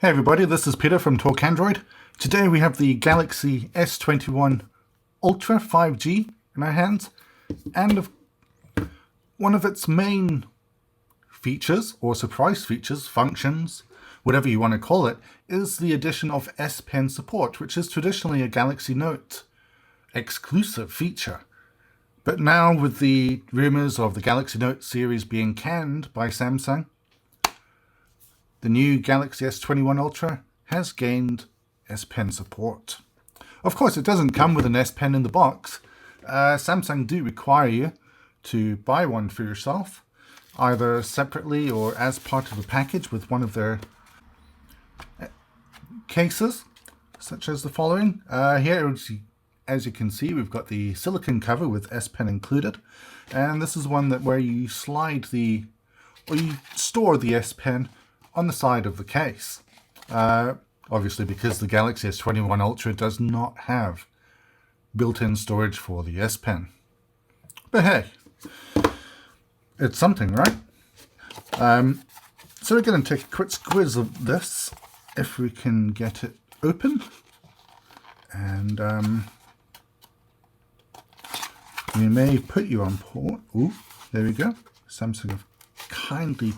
Hey everybody, this is Peter from TalkAndroid. Today we have the Galaxy S21 Ultra 5G in our hands, and one of its main features, or surprise features, functions, whatever you want to call it, is the addition of S Pen support, which is traditionally a Galaxy Note exclusive feature. But now with the rumors of the Galaxy Note series being canned by Samsung, the new Galaxy S21 Ultra has gained S Pen support. Of course, it doesn't come with an S Pen in the box. Samsung do require you to buy one for yourself, either separately or as part of a package with one of their cases, such as the following. Here, as you can see, we've got the silicone cover with S Pen included, and this is one where you you store the S Pen on the side of the case. Obviously, because the Galaxy S21 Ultra does not have built-in storage for the S Pen. But hey, it's something, right? So we're going to take a quick squiz of this, if we can get it open. And we may put you on port. Ooh, there we go. Samsung have kindly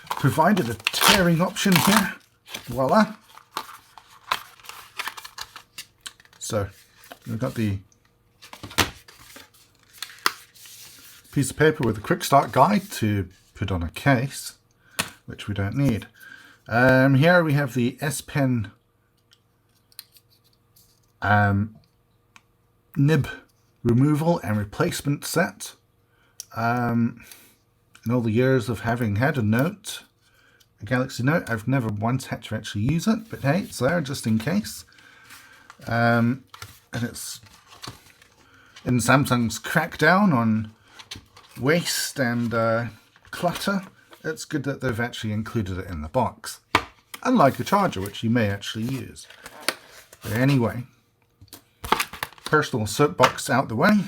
provided a tearing option here. Voila. So we've got the piece of paper with a quick start guide to put on a case, which we don't need. Here we have the S Pen nib removal and replacement set. In all the years of having had a Galaxy Note, I've never once had to actually use it, but hey, it's there just in case. And it's in Samsung's crackdown on waste and clutter. It's good that they've actually included it in the box, unlike a charger, which you may actually use. But anyway, personal soapbox out the way.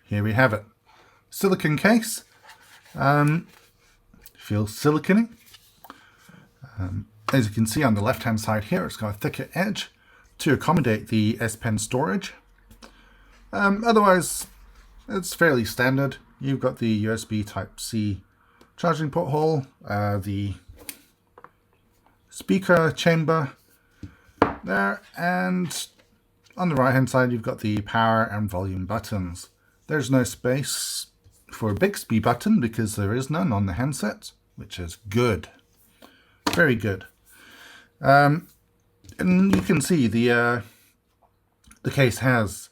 Here we have it. Silicone case. Feels silicone-y. As you can see on the left hand side here, it's got a thicker edge to accommodate the S Pen storage. Otherwise, it's fairly standard. You've got the USB Type-C charging port hole, the speaker chamber there, and on the right hand side you've got the power and volume buttons. There's no space for a Bixby button because there is none on the handset, which is good. Very good. And you can see the case has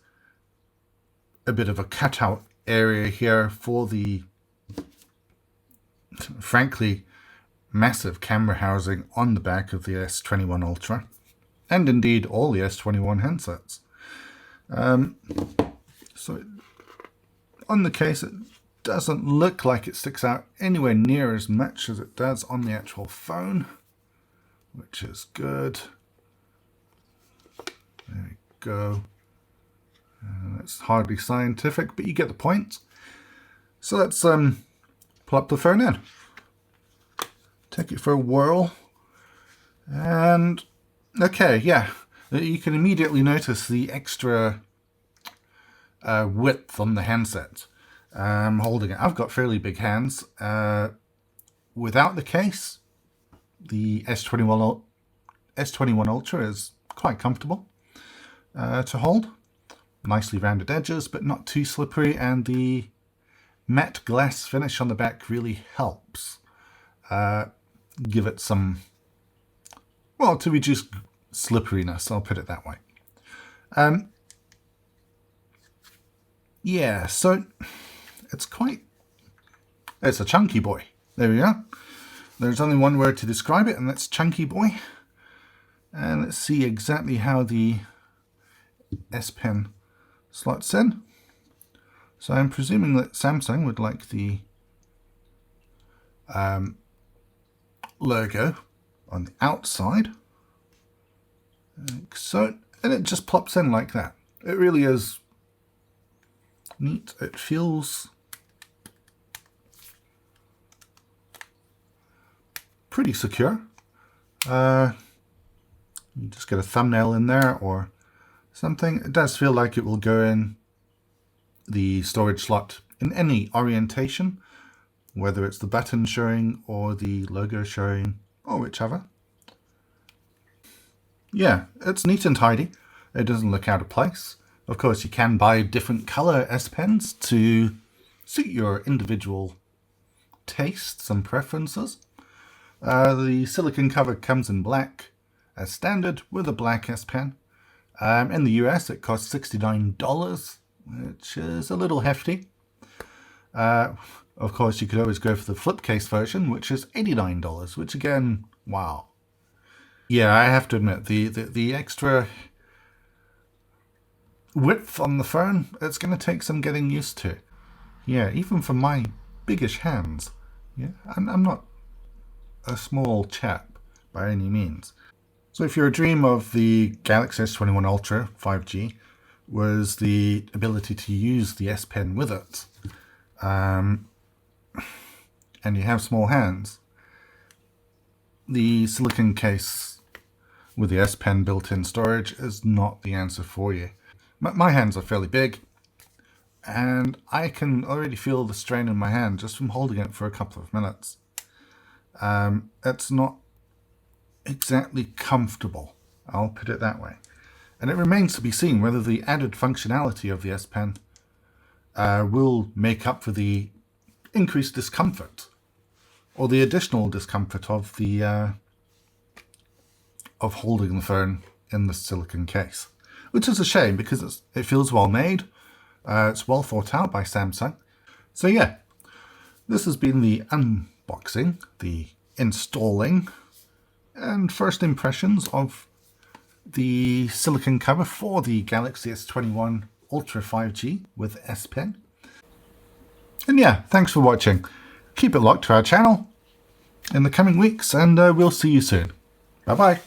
a bit of a cutout area here for the, frankly, massive camera housing on the back of the S21 Ultra, and indeed all the S21 handsets. So on the case, it doesn't look like it sticks out anywhere near as much as it does on the actual phone, which is good. There we go. It's hardly scientific, but you get the point. So let's pull up the phone in, take it for a whirl, and okay, yeah, you can immediately notice the extra width on the handset. Holding it, I've got fairly big hands. Without the case, the S21 Ultra is quite comfortable to hold. Nicely rounded edges, but not too slippery, and the matte glass finish on the back really helps give it some, well, to reduce slipperiness, I'll put it that way. Yeah, so it's a chunky boy. There we go. There's only one word to describe it, and that's chunky boy. And let's see exactly how the S Pen slots in. So I'm presuming that Samsung would like the logo on the outside, like so, and it just plops in like that. It really is neat. It feels pretty secure. You just get a thumbnail in there or something. It does feel like it will go in the storage slot in any orientation, whether it's the button showing or the logo showing or whichever. Yeah, it's neat and tidy. It doesn't look out of place. Of course, you can buy different color S Pens to suit your individual tastes and preferences. The silicone cover comes in black as standard with a black S Pen. In the US, it costs $69, which is a little hefty. Of course, you could always go for the flip case version, which is $89, which again, wow. Yeah, I have to admit, the extra width on the phone, it's going to take some getting used to. Yeah, even for my biggish hands. Yeah, I'm not a small chap by any means. So if your dream of the Galaxy S21 Ultra 5G was the ability to use the S Pen with it, and you have small hands, the silicone case with the S Pen built-in storage is not the answer for you. My hands are fairly big, and I can already feel the strain in my hand just from holding it for a couple of minutes. It's not exactly comfortable, I'll put it that way. And it remains to be seen whether the added functionality of the S Pen will make up for the increased discomfort or the additional discomfort of the of holding the phone in the silicone case, which is a shame because it feels well made. It's well thought out by Samsung. So yeah, this has been the unboxing, the installing, and first impressions of the silicone cover for the Galaxy S21 Ultra 5G with S Pen. And yeah, thanks for watching. Keep it locked to our channel in the coming weeks, and we'll see you soon. Bye bye.